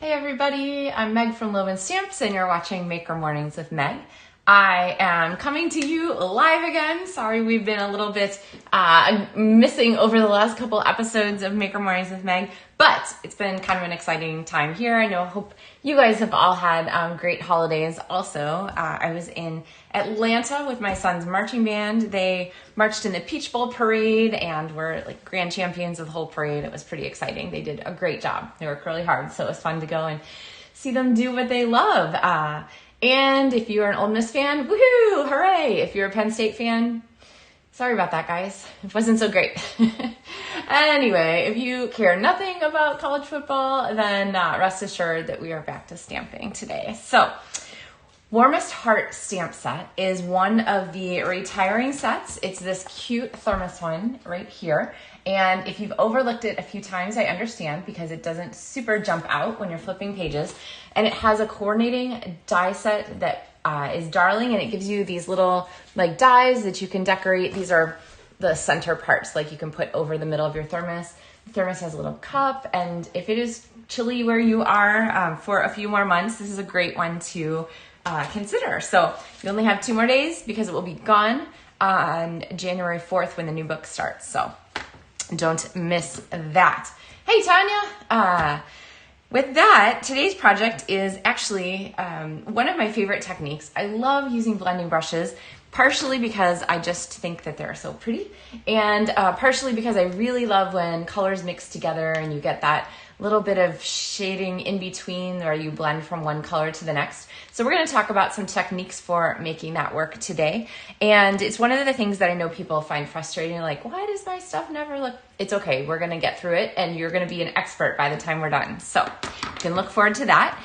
Hey everybody, I'm Meg from LovenStamps and you're watching Maker Mornings with Meg. I am coming to you live again. Sorry we've been a little bit missing over the last couple episodes of Maker Mornings with Meg, but it's been kind of an exciting time here. I hope you guys have all had great holidays also. I was in Atlanta with my son's marching band. They marched in the Peach Bowl parade and were like grand champions of the whole parade. It was pretty exciting. They did a great job. They worked really hard, so it was fun to go and see them do what they love. And if you're an Ole Miss fan, woohoo, hooray! If you're a Penn State fan, sorry about that, guys. It wasn't so great. Anyway, if you care nothing about college football, then rest assured that we are back to stamping today. So, Warmest Hearts stamp set is one of the retiring sets. It's this cute thermos one right here. And if you've overlooked it a few times, I understand because it doesn't super jump out when you're flipping pages. And it has a coordinating die set that is darling, and it gives you these little like dies that you can decorate. These are the center parts, like you can put over the middle of your thermos. The thermos has a little cup, and if it is chilly where you are for a few more months, this is a great one to consider. So you only have 2 more days because it will be gone on January 4th when the new book starts. So don't miss that. Hey, Tanya. With that, today's project is actually one of my favorite techniques. I love using blending brushes, partially because I just think that they're so pretty, and partially because I really love when colors mix together and you get that little bit of shading in between where you blend from one color to the next. So we're going to talk about some techniques for making that work today. And it's one of the things that I know people find frustrating, like, why does my stuff never look? It's okay. We're going to get through it and you're going to be an expert by the time we're done. So you can look forward to that.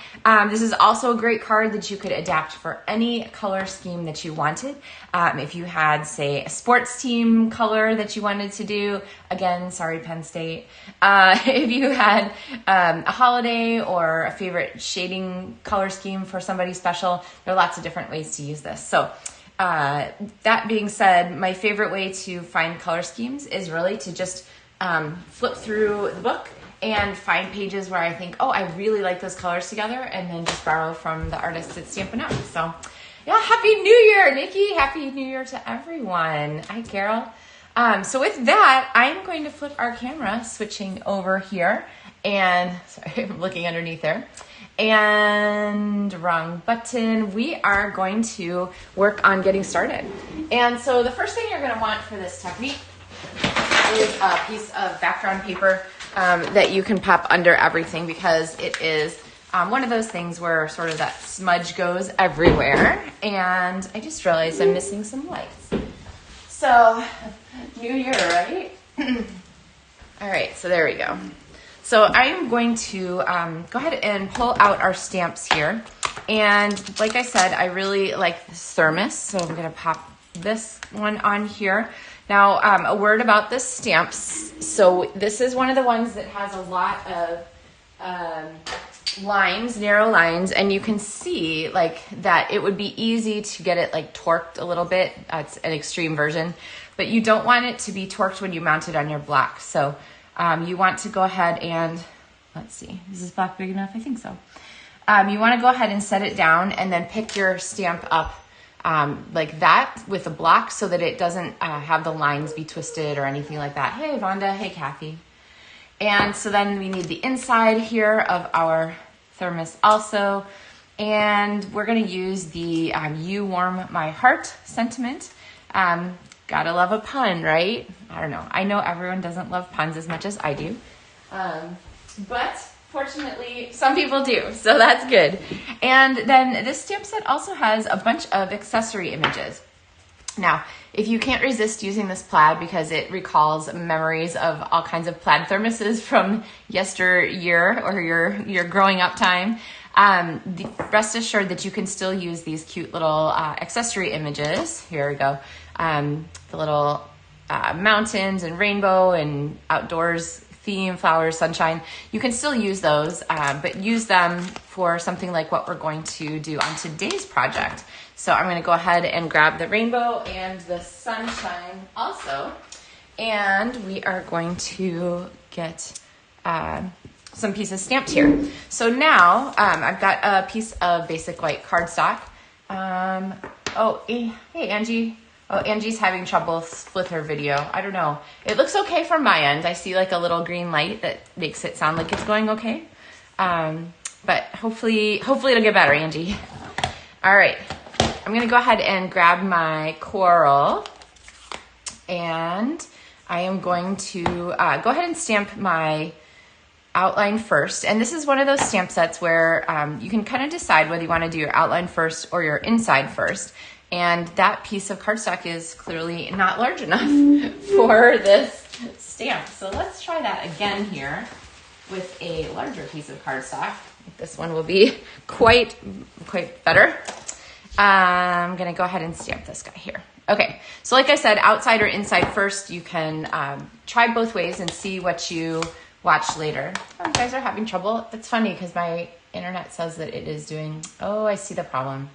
This is also a great card that you could adapt for any color scheme that you wanted. If you had, say, a sports team color that you wanted to do, again, sorry, Penn State. If you had a holiday or a favorite shading color scheme for somebody special, there are lots of different ways to use this. So that being said, my favorite way to find color schemes is really to just flip through the book and find pages where I think, oh, I really like those colors together, and then just borrow from the artists at Stampin' Up. So yeah, Happy New Year, Nikki. Happy New Year to everyone. Hi, Carol. So with that, I'm going to flip our camera, switching over here, and sorry, I'm looking underneath there. And wrong button. We are going to work on getting started. And so the first thing you're going to want for this technique is a piece of background paper that you can pop under everything, because it is one of those things where sort of that smudge goes everywhere. And I just realized I'm missing some lights. So, New Year, right? All right, so there we go. So I'm going to go ahead and pull out our stamps here. And like I said, I really like this thermos, so I'm going to pop this one on here. Now, a word about the stamps. So this is one of the ones that has a lot of lines, narrow lines, and you can see like that it would be easy to get it like torqued a little bit. It's an extreme version, but you don't want it to be torqued when you mount it on your block. So you want to go ahead and, let's see, is this block big enough? I think so. You want to go ahead and set it down and then pick your stamp up like that with a block so that it doesn't have the lines be twisted or anything like that. Hey, Vonda. Hey, Kathy. And so then we need the inside here of our thermos also. And we're going to use the You Warm My Heart sentiment. Gotta love a pun, right? I don't know. I know everyone doesn't love puns as much as I do. But fortunately, some people do, so that's good. And then this stamp set also has a bunch of accessory images. Now, if you can't resist using this plaid because it recalls memories of all kinds of plaid thermoses from yesteryear or your growing up time, rest assured that you can still use these cute little accessory images. Here we go. The little mountains and rainbow and outdoors theme, flowers, sunshine. You can still use those, but use them for something like what we're going to do on today's project. So I'm going to go ahead and grab the rainbow and the sunshine also, and we are going to get some pieces stamped here. So now I've got a piece of basic white cardstock. Oh, hey, Angie. Oh, Angie's having trouble with her video. I don't know. It looks okay from my end. I see like a little green light that makes it sound like it's going okay. But hopefully it'll get better, Angie. All right. I'm going to go ahead and grab my coral, and I am going to go ahead and stamp my outline first. And this is one of those stamp sets where you can kind of decide whether you want to do your outline first or your inside first. And that piece of cardstock is clearly not large enough for this stamp. So let's try that again here with a larger piece of cardstock. This one will be quite better. I'm going to go ahead and stamp this guy here. Okay, so like I said, outside or inside first, you can try both ways and see what you watch later. Oh, you guys are having trouble. That's funny because my internet says that it is doing, oh, I see the problem.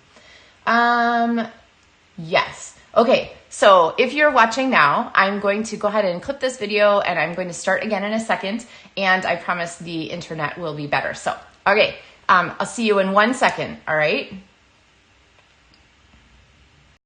Yes. Okay, so if you're watching now, I'm going to go ahead and clip this video and I'm going to start again in a second, and I promise the internet will be better. So, okay, I'll see you in 1 second, all right?